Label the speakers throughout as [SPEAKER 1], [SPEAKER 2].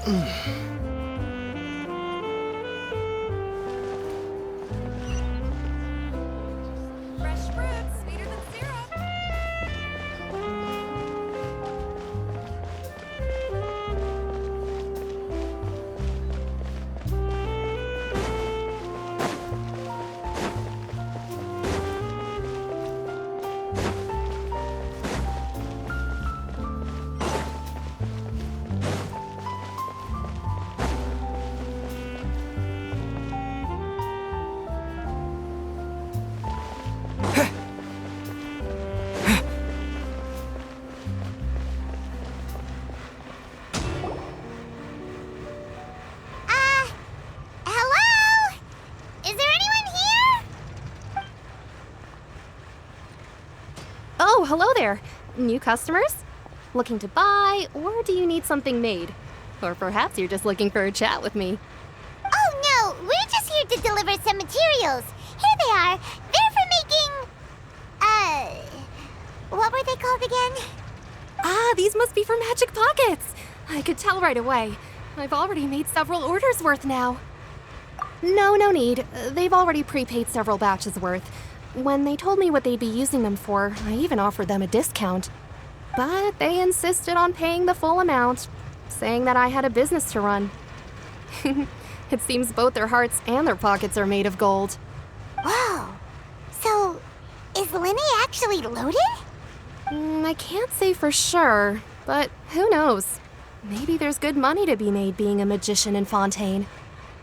[SPEAKER 1] Fresh fruit, sweeter than syrup.
[SPEAKER 2] Hello? Is there anyone here?
[SPEAKER 3] Oh, hello there. New customers? Looking to buy, or do you need something made? Or perhaps you're just looking for a chat with me.
[SPEAKER 2] Oh no, we're just here to deliver some materials. Here they are. They're for making... what were they called again?
[SPEAKER 3] Ah, these must be for Magic Pockets. I could tell right away. I've already made several orders worth now. No need. They've already prepaid several batches worth. When they told me what they'd be using them for, I even offered them a discount. But they insisted on paying the full amount, saying that I had a business to run. It seems both their hearts and their pockets are made of gold.
[SPEAKER 2] Whoa. So, is Lyney actually loaded?
[SPEAKER 3] I can't say for sure, but who knows? Maybe there's good money to be made being a magician in Fontaine.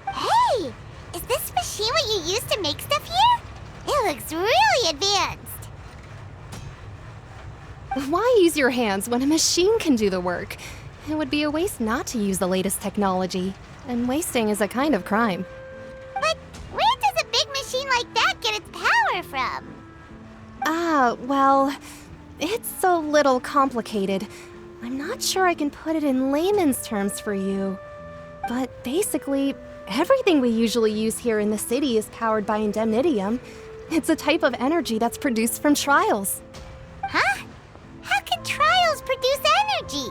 [SPEAKER 2] Hey! Is this machine what you use to make stuff here? It looks really advanced.
[SPEAKER 3] Why use your hands when a machine can do the work? It would be a waste not to use the latest technology, and wasting is a kind of crime.
[SPEAKER 2] But where does a big machine like that get its power from?
[SPEAKER 3] Well, it's a little complicated. I'm not sure I can put it in layman's terms for you. But basically, everything we usually use here in the city is powered by indemnitium. It's a type of energy that's produced from trials.
[SPEAKER 2] Huh? How can trials produce energy?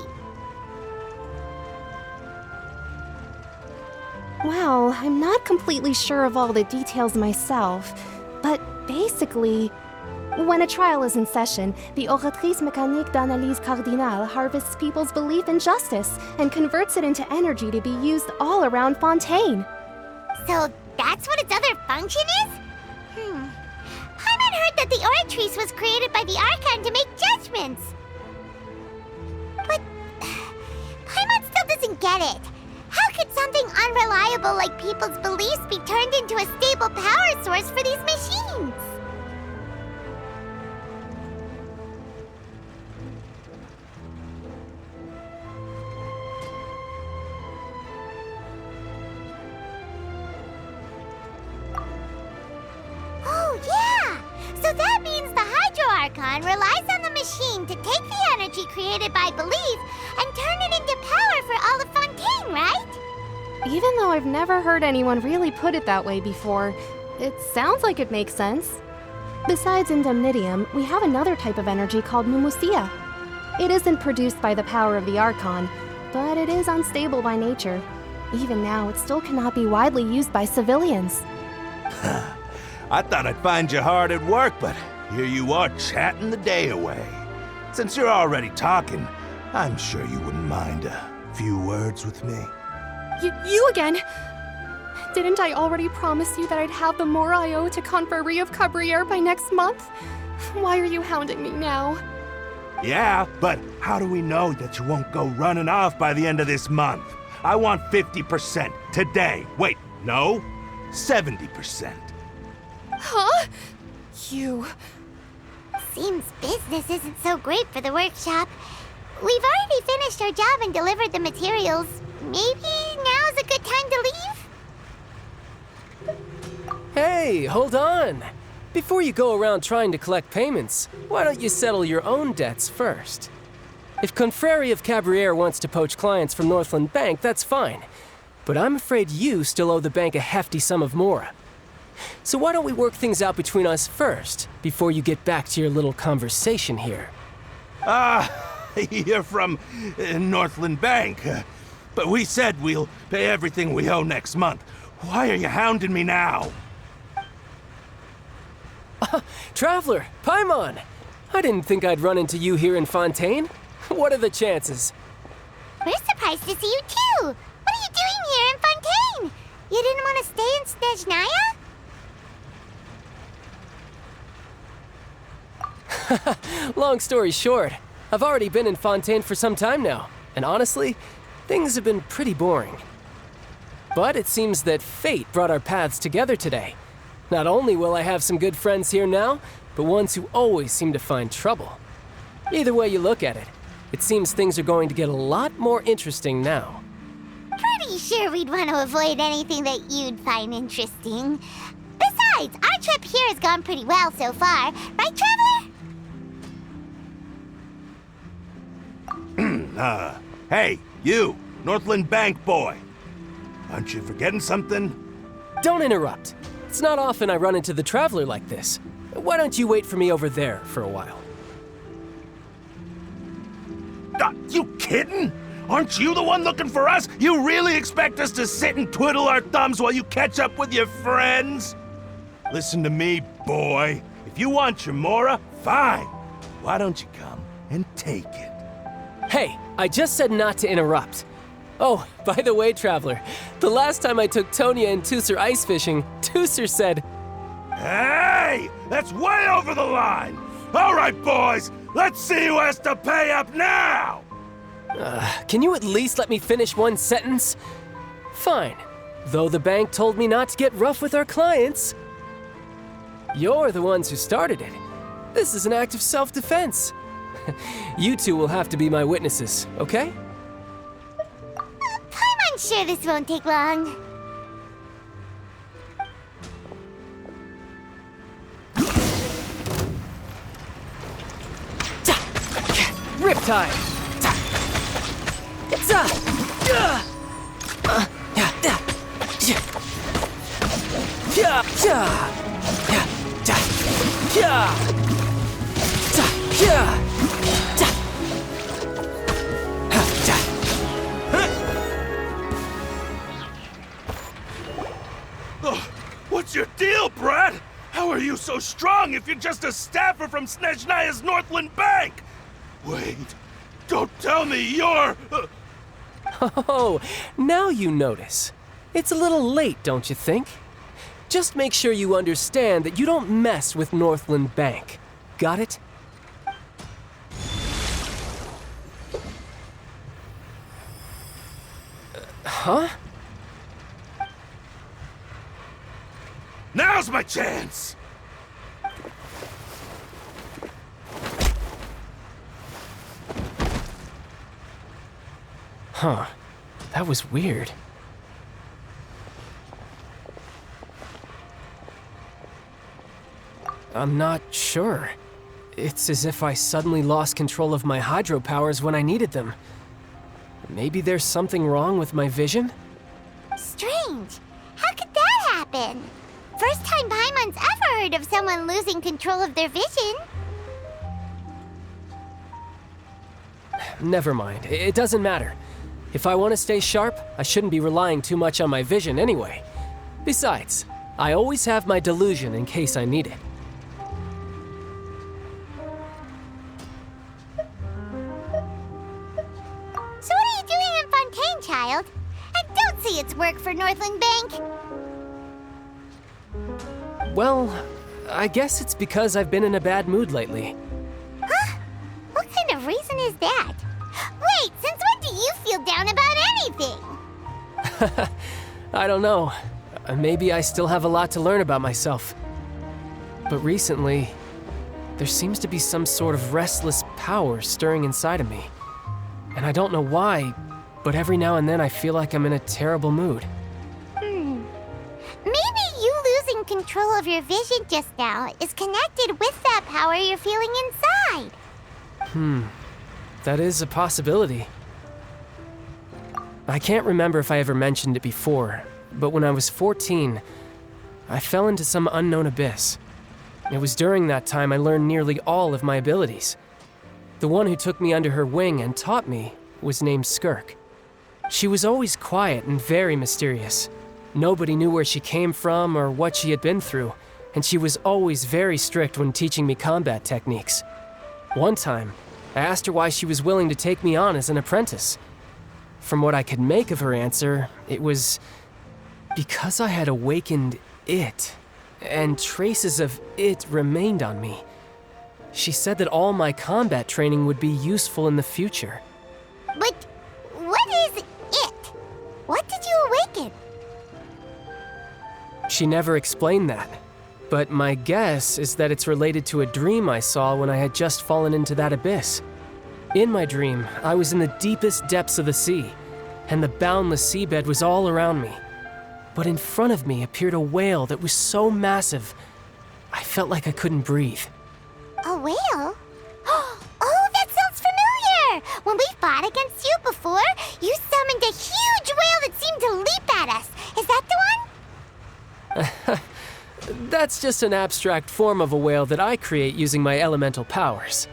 [SPEAKER 3] Well, I'm not completely sure of all the details myself, but basically, when a trial is in session, the oratrice mécanique d'analyse cardinale harvests people's belief in justice and converts it into energy to be used all around Fontaine.
[SPEAKER 2] So that's what its other function is? Paimon heard that the Oratrice was created by the Archon to make judgments. But Paimon still doesn't get it. How could something unreliable like people's beliefs be turned into a stable power source for these machines? Oh, yeah! So that means the Hydro Archon relies on the machine to take the energy created by belief and turn it into power for all of Fontaine, right?
[SPEAKER 3] Even though I've never heard anyone really put it that way before, it sounds like it makes sense. Besides indemnitium, we have another type of energy called pneumosia. It isn't produced by the power of the Archon, but it is unstable by nature. Even now, it still cannot be widely used by civilians.
[SPEAKER 4] I thought I'd find you hard at work, but here you are chatting the day away. Since you're already talking, I'm sure you wouldn't mind a few words with me.
[SPEAKER 3] You again? Didn't I already promise you that I'd have the more I owe to Confrérie of Cabriere by next month? Why are you hounding me now?
[SPEAKER 4] Yeah, but how do we know that you won't go running off by the end of this month? I want 50% today. Wait, no, 70%.
[SPEAKER 3] Huh? You...
[SPEAKER 2] Seems business isn't so great for the workshop. We've already finished our job and delivered the materials. Maybe now's a good time to leave?
[SPEAKER 5] Hey, hold on! Before you go around trying to collect payments, why don't you settle your own debts first? If Confrérie of Cabriere wants to poach clients from Northland Bank, that's fine. But I'm afraid you still owe the bank a hefty sum of mora. So why don't we work things out between us first, before you get back to your little conversation here?
[SPEAKER 4] You're from Northland Bank. But we said we'll pay everything we owe next month. Why are you hounding me now?
[SPEAKER 5] Traveler, Paimon! I didn't think I'd run into you here in Fontaine. What are the chances?
[SPEAKER 2] We're surprised to see you too! What are you doing here in Fontaine? You didn't want to stay in Snezhnaya?
[SPEAKER 5] Long story short, I've already been in Fontaine for some time now, and honestly, things have been pretty boring. But it seems that fate brought our paths together today. Not only will I have some good friends here now, but ones who always seem to find trouble. Either way you look at it, it seems things are going to get a lot more interesting now.
[SPEAKER 2] Pretty sure we'd want to avoid anything that you'd find interesting. Besides, our trip here has gone pretty well so far. Right, Traveler?
[SPEAKER 4] Hey, you, Northland Bank boy. Aren't you forgetting something?
[SPEAKER 5] Don't interrupt. It's not often I run into the Traveler like this. Why don't you wait for me over there for a while?
[SPEAKER 4] You kidding? Aren't you the one looking for us? You really expect us to sit and twiddle our thumbs while you catch up with your friends? Listen to me, boy. If you want your Mora, fine. Why don't you come and take it?
[SPEAKER 5] Hey, I just said not to interrupt. Oh, by the way, Traveler, the last time I took Tonya and Tusser ice fishing, Tusser said,
[SPEAKER 4] Hey! That's way over the line! All right, boys, let's see who has to pay up now!
[SPEAKER 5] Can you at least let me finish one sentence? Fine, though the bank told me not to get rough with our clients. You're the ones who started it. This is an act of self-defense. You two will have to be my witnesses, okay?
[SPEAKER 2] I'm sure this won't take long.
[SPEAKER 5] Riptide!
[SPEAKER 4] What's your deal, Brad? How are you so strong if you're just a staffer from Snezhnaya's Northland Bank? Wait, don't tell me you're...
[SPEAKER 5] Oh, now you notice. It's a little late, don't you think? Just make sure you understand that you don't mess with Northland Bank. Got it? Huh?
[SPEAKER 4] Now's my chance!
[SPEAKER 5] Huh. That was weird. I'm not sure. It's as if I suddenly lost control of my hydro powers when I needed them. Maybe there's something wrong with my vision?
[SPEAKER 2] Strange. How could that happen? First time Paimon's ever heard of someone losing control of their vision.
[SPEAKER 5] Never mind. It doesn't matter. If I want to stay sharp, I shouldn't be relying too much on my vision anyway. Besides, I always have my delusion in case I need it.
[SPEAKER 2] So what are you doing in Fontaine, child? And don't say it's work for Northland Bank.
[SPEAKER 5] Well, I guess it's because I've been in a bad mood lately.
[SPEAKER 2] Huh? What kind of reason is that? Wait, since when do you feel down about anything?
[SPEAKER 5] I don't know. Maybe I still have a lot to learn about myself. But recently, there seems to be some sort of restless power stirring inside of me. And I don't know why, but every now and then I feel like I'm in a terrible mood.
[SPEAKER 2] Maybe you losing control of your vision just now is connected with that power you're feeling inside.
[SPEAKER 5] That is a possibility. I can't remember if I ever mentioned it before, but when I was 14, I fell into some unknown abyss. It was during that time I learned nearly all of my abilities. The one who took me under her wing and taught me was named Skirk. She was always quiet and very mysterious. Nobody knew where she came from or what she had been through, and she was always very strict when teaching me combat techniques. One time, I asked her why she was willing to take me on as an apprentice. From what I could make of her answer, it was because I had awakened it, and traces of it remained on me. She said that all my combat training would be useful in the future.
[SPEAKER 2] But what is it? What did you awaken?
[SPEAKER 5] She never explained that, but my guess is that it's related to a dream I saw when I had just fallen into that abyss. In my dream, I was in the deepest depths of the sea, and the boundless seabed was all around me. But in front of me appeared a whale that was so massive, I felt like I couldn't breathe.
[SPEAKER 2] A whale? Oh, that sounds familiar! When we fought against you before, you summoned a huge whale that seemed to leap at us. Is that the one?
[SPEAKER 5] That's just an abstract form of a whale that I create using my elemental powers.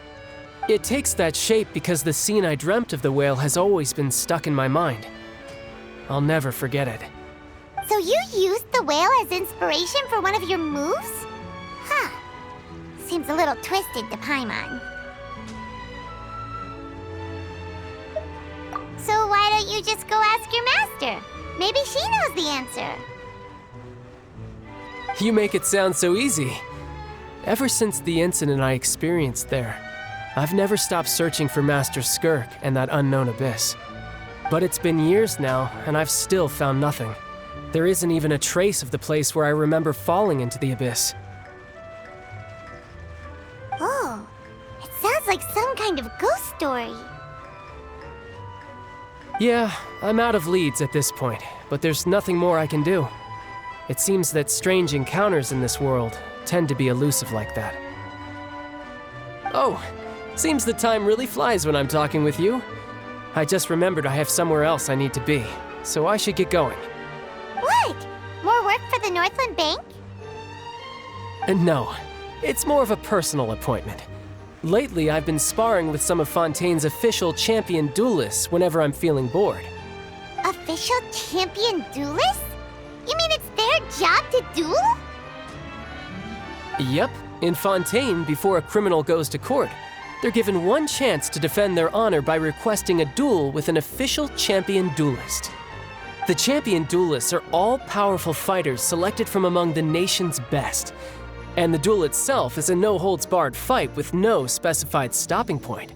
[SPEAKER 5] It takes that shape because the scene I dreamt of the whale has always been stuck in my mind. I'll never forget it.
[SPEAKER 2] So you used the whale as inspiration for one of your moves? Huh. Seems a little twisted to Paimon. So why don't you just go ask your master? Maybe she knows the answer.
[SPEAKER 5] You make it sound so easy. Ever since the incident I experienced there, I've never stopped searching for Master Skirk and that unknown abyss. But it's been years now, and I've still found nothing. There isn't even a trace of the place where I remember falling into the abyss.
[SPEAKER 2] Oh, it sounds like some kind of ghost story.
[SPEAKER 5] Yeah, I'm out of leads at this point, but there's nothing more I can do. It seems that strange encounters in this world tend to be elusive like that. Oh, seems the time really flies when I'm talking with you. I just remembered I have somewhere else I need to be, so I should get going.
[SPEAKER 2] What? More work for the Northland Bank?
[SPEAKER 5] And no, it's more of a personal appointment. Lately, I've been sparring with some of Fontaine's official champion duelists whenever I'm feeling bored.
[SPEAKER 2] Official champion duelists? You mean it's their job to duel?
[SPEAKER 5] Yep, in Fontaine, before a criminal goes to court, they're given one chance to defend their honor by requesting a duel with an official champion duelist. The champion duelists are all-powerful fighters selected from among the nation's best, and the duel itself is a no-holds-barred fight with no specified stopping point.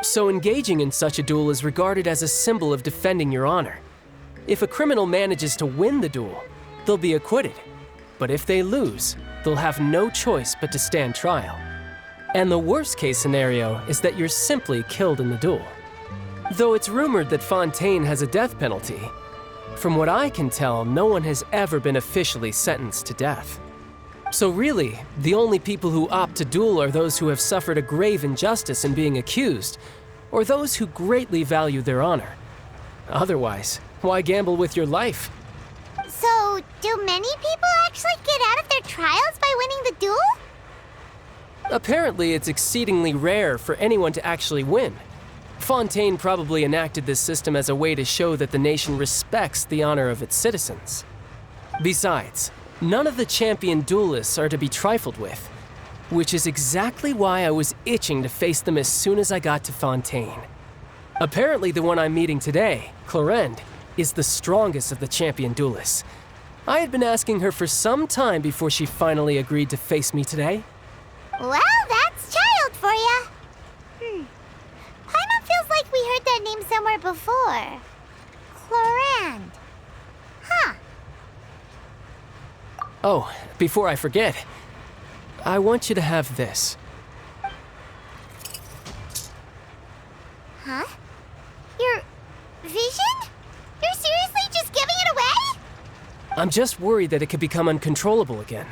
[SPEAKER 5] So engaging in such a duel is regarded as a symbol of defending your honor. If a criminal manages to win the duel, they'll be acquitted. But if they lose, they'll have no choice but to stand trial. And the worst-case scenario is that you're simply killed in the duel. Though it's rumored that Fontaine has a death penalty, from what I can tell, no one has ever been officially sentenced to death. So really, the only people who opt to duel are those who have suffered a grave injustice in being accused, or those who greatly value their honor. Otherwise, why gamble with your life?
[SPEAKER 2] So, do many people actually get out of their trials by winning the duel?
[SPEAKER 5] Apparently, it's exceedingly rare for anyone to actually win. Fontaine probably enacted this system as a way to show that the nation respects the honor of its citizens. Besides, none of the champion duelists are to be trifled with, which is exactly why I was itching to face them as soon as I got to Fontaine. Apparently, the one I'm meeting today, Clorinde, is the strongest of the champion duelists. I had been asking her for some time before she finally agreed to face me today.
[SPEAKER 2] Well, that's child for ya. Paimon feels like we heard that name somewhere before. Clorinde. Huh.
[SPEAKER 5] Oh, before I forget, I want you to have this.
[SPEAKER 2] Huh? Your vision? You're seriously just giving it away?
[SPEAKER 5] I'm just worried that it could become uncontrollable again.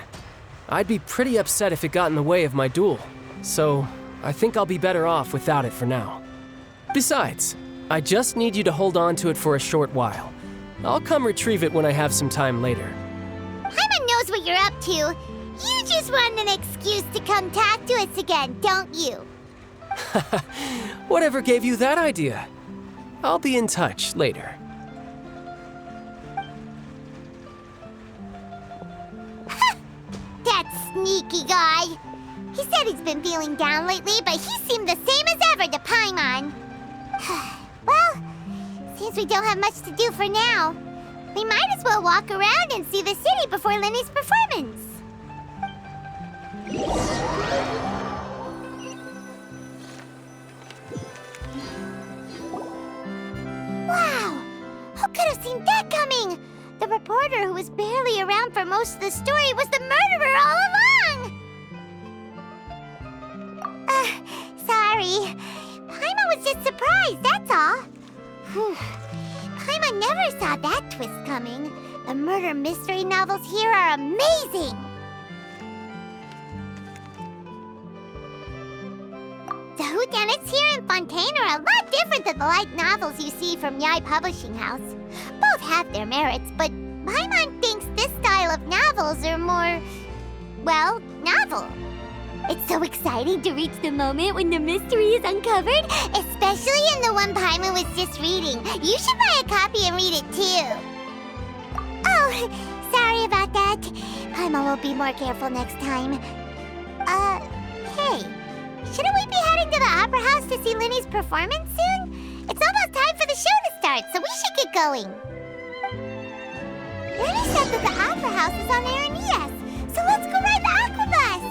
[SPEAKER 5] I'd be pretty upset if it got in the way of my duel, so I think I'll be better off without it for now. Besides, I just need you to hold on to it for a short while. I'll come retrieve it when I have some time later.
[SPEAKER 2] Paimon knows what you're up to. You just want an excuse to come talk to us again, don't you?
[SPEAKER 5] Whatever gave you that idea? I'll be in touch later.
[SPEAKER 2] That sneaky guy. He said he's been feeling down lately, but he seemed the same as ever to Paimon. Well, since we don't have much to do for now, we might as well walk around and see the city before Lyney's performance. Wow! Who could have seen that coming? The reporter who was barely around for most of the story was the murderer all along! Sorry. Paimon was just surprised, that's all. Whew. Paimon never saw that twist coming. The murder mystery novels here are amazing! The whodunits here in Fontaine are a lot different than the light novels you see from Yai Publishing House. Both have their merits, but Paimon thinks this style of novels are more, well, novel. It's so exciting to reach the moment when the mystery is uncovered, especially in the one Paimon was just reading. You should buy a copy and read it too. Oh, sorry about that. Paimon will be more careful next time. Hey, shouldn't we be heading to the Opera House to see Lyney's performance soon? It's almost time for the show to start, so we should get going. Lyney said that the Opera House is on Aranias, so let's go ride the Aquabus!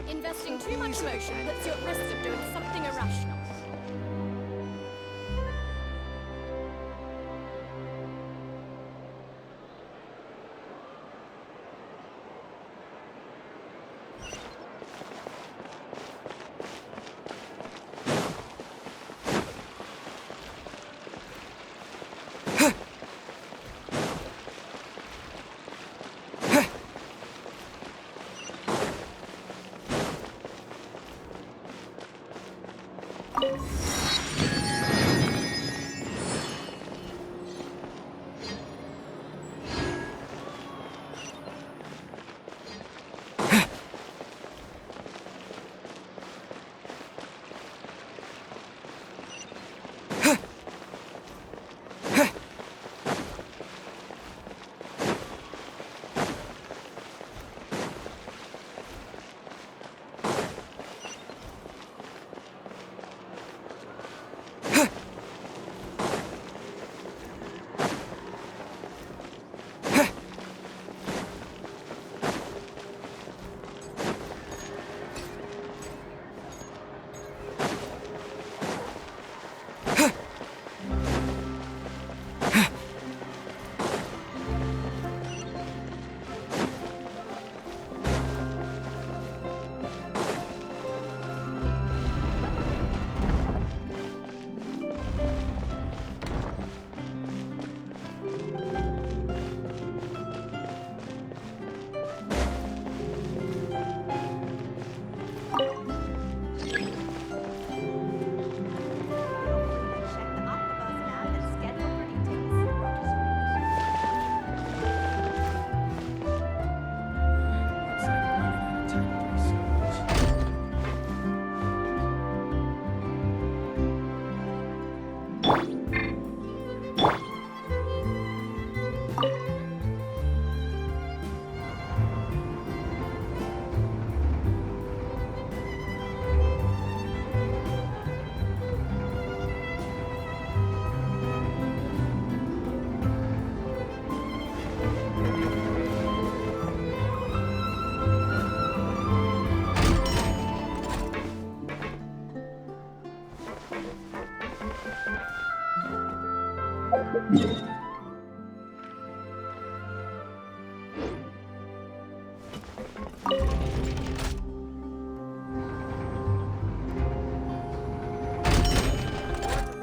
[SPEAKER 1] Investing too much motion puts you at risk of doing something irrational.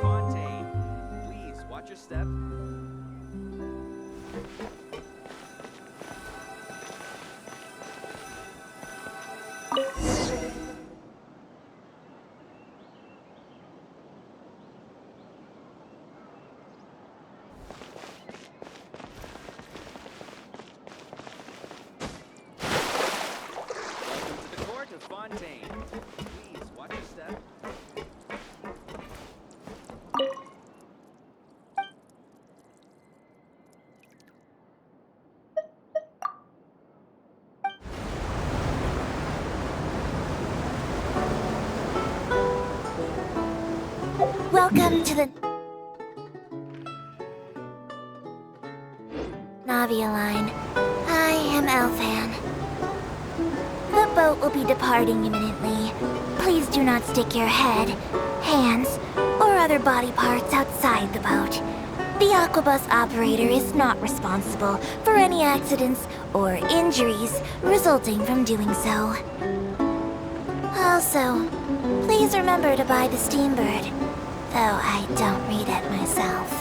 [SPEAKER 6] Fontaine, please watch your step.
[SPEAKER 2] Line. I am Elfan. The boat will be departing imminently. Please do not stick your head, hands, or other body parts outside the boat. The Aquabus operator is not responsible for any accidents or injuries resulting from doing so. Also, please remember to buy the Steambird, though I don't read it myself.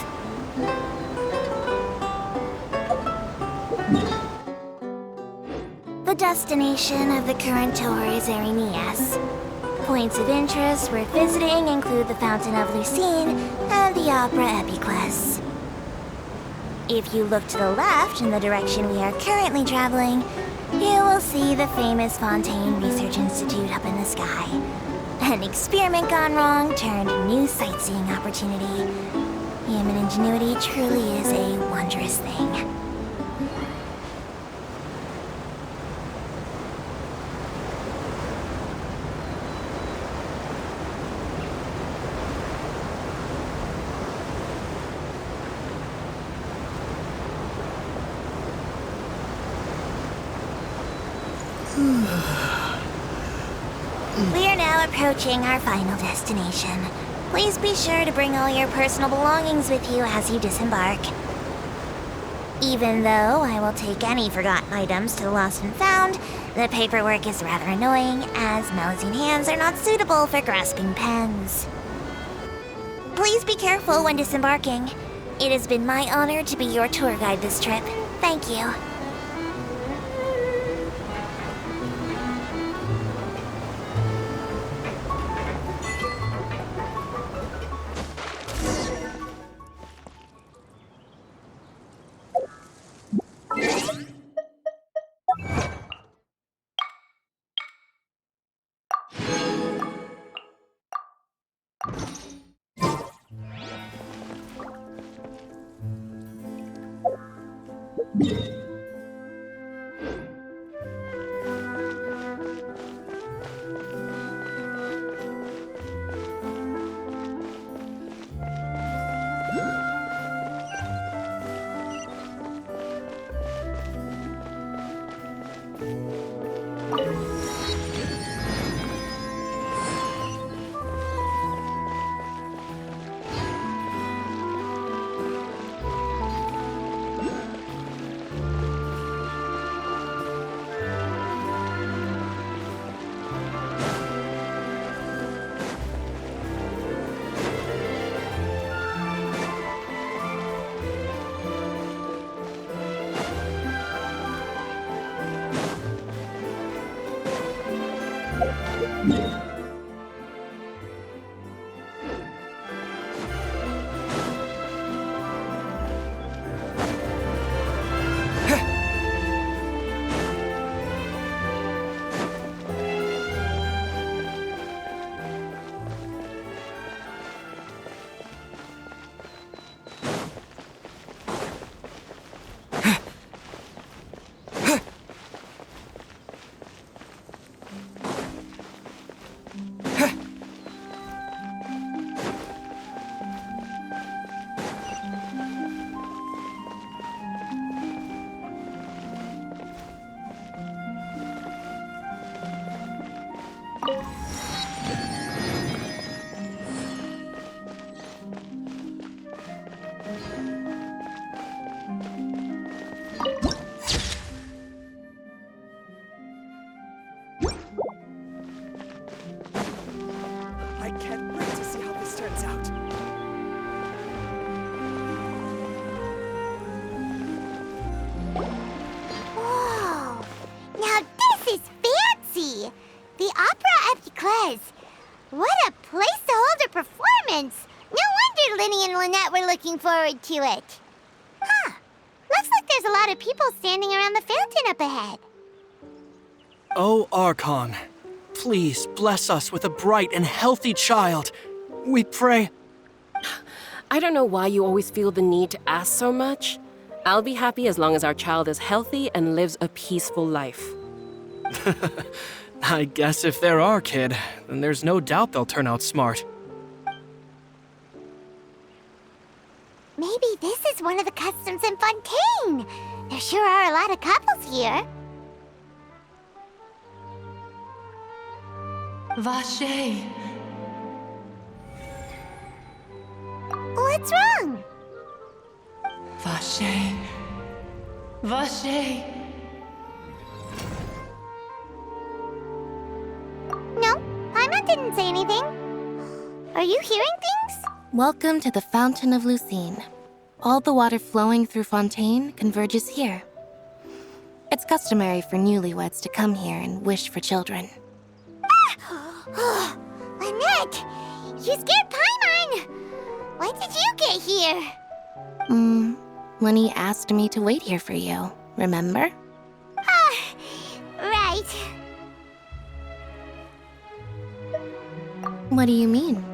[SPEAKER 2] The destination of the current tour is Arenias. Points of interest worth visiting include the Fountain of Lucine and the Opera Epiclese. If you look to the left in the direction we are currently traveling, you will see the famous Fontaine Research Institute up in the sky. An experiment gone wrong turned new sightseeing opportunity. Human ingenuity truly is a wondrous thing. We are now approaching our final destination. Please be sure to bring all your personal belongings with you as you disembark. Even though I will take any forgotten items to the Lost and Found, the paperwork is rather annoying, as Melusine hands are not suitable for grasping pens. Please be careful when disembarking. It has been my honor to be your tour guide this trip. Thank you.
[SPEAKER 6] I can't wait to see how this turns out.
[SPEAKER 2] Whoa! Now this is fancy! The Opera Epiclese. What a place to hold a performance! No wonder Lyney and Lynette were looking forward to it. Huh. Looks like there's a lot of people standing around the fountain up ahead.
[SPEAKER 7] O Archon, please bless us with a bright and healthy child. We pray.
[SPEAKER 8] I don't know why you always feel the need to ask so much. I'll be happy as long as our child is healthy and lives a peaceful life.
[SPEAKER 7] I guess if they're our kid, then there's no doubt they'll turn out smart.
[SPEAKER 2] Maybe this is one of the customs in Fontaine. There sure are a lot of couples here.
[SPEAKER 9] Vache.
[SPEAKER 2] What's wrong?
[SPEAKER 9] Vache. Vache.
[SPEAKER 2] No, Paimon didn't say anything. Are you hearing things?
[SPEAKER 10] Welcome to the Fountain of Lucine. All the water flowing through Fontaine converges here. It's customary for newlyweds to come here and wish for children.
[SPEAKER 2] Lynette! You scared Paimon! Why did you get here?
[SPEAKER 10] Lyney asked me to wait here for you, remember?
[SPEAKER 2] Right.
[SPEAKER 10] What do you mean?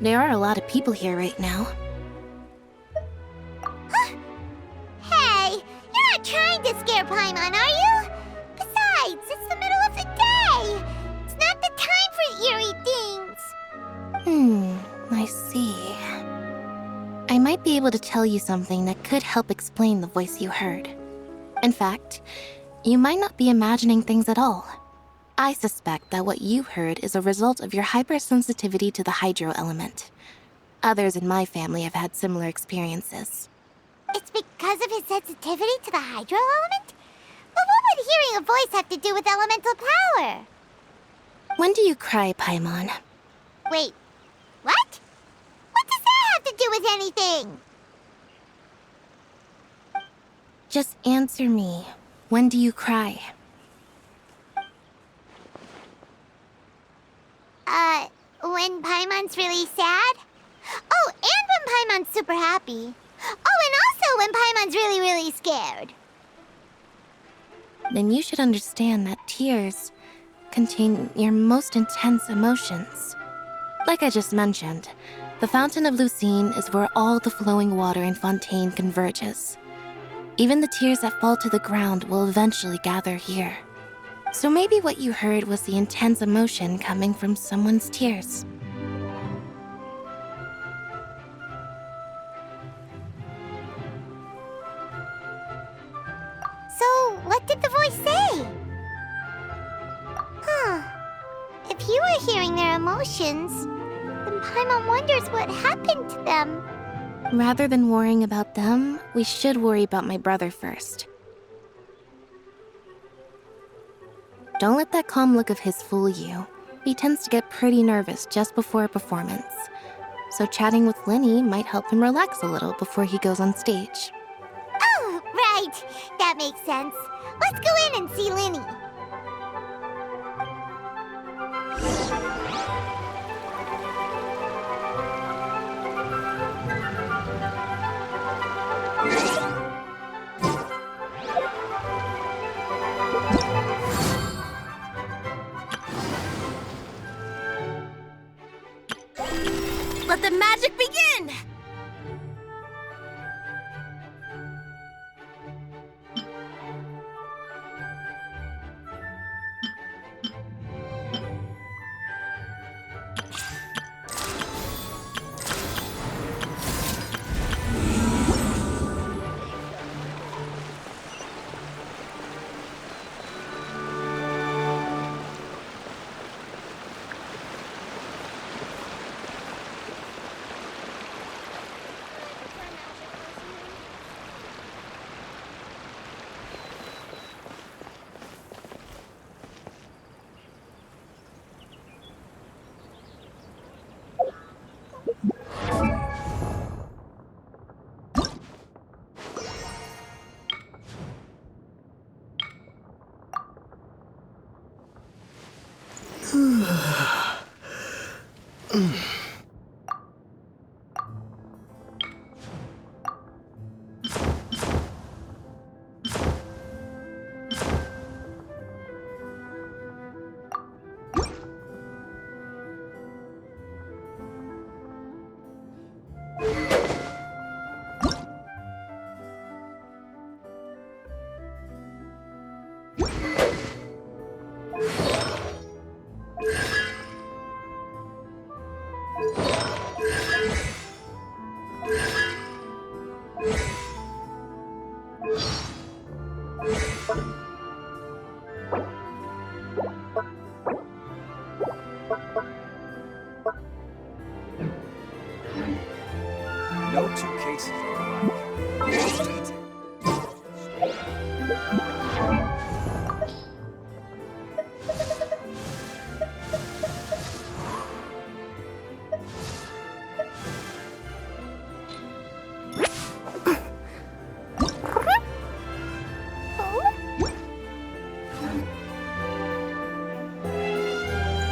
[SPEAKER 10] There are a lot of people here right now.
[SPEAKER 2] Hey, you're not trying to scare Paimon, are you? Besides, it's the middle of the day. It's not the time for eerie things.
[SPEAKER 10] I see. I might be able to tell you something that could help explain the voice you heard. In fact, you might not be imagining things at all. I suspect that what you heard is a result of your hypersensitivity to the hydro element. Others in my family have had similar experiences.
[SPEAKER 2] It's because of his sensitivity to the hydro element? But what would hearing a voice have to do with elemental power?
[SPEAKER 10] When do you cry, Paimon?
[SPEAKER 2] Wait, what? What does that have to do with anything?
[SPEAKER 10] Just answer me. When do you cry?
[SPEAKER 2] When Paimon's really sad? Oh, and when Paimon's super happy. Oh, and also when Paimon's really, really scared.
[SPEAKER 10] Then you should understand that tears contain your most intense emotions. Like I just mentioned, the Fountain of Lucine is where all the flowing water in Fontaine converges. Even the tears that fall to the ground will eventually gather here. So maybe what you heard was the intense emotion coming from someone's tears.
[SPEAKER 2] So, what did the voice say? If you were hearing their emotions, then Paimon wonders what happened to them.
[SPEAKER 10] Rather than worrying about them, we should worry about my brother first. Don't let that calm look of his fool you. He tends to get pretty nervous just before a performance. So chatting with Lyney might help him relax a little before he goes on stage.
[SPEAKER 2] Oh, right. That makes sense. Let's go in and see Lyney.
[SPEAKER 3] Let the magic begin!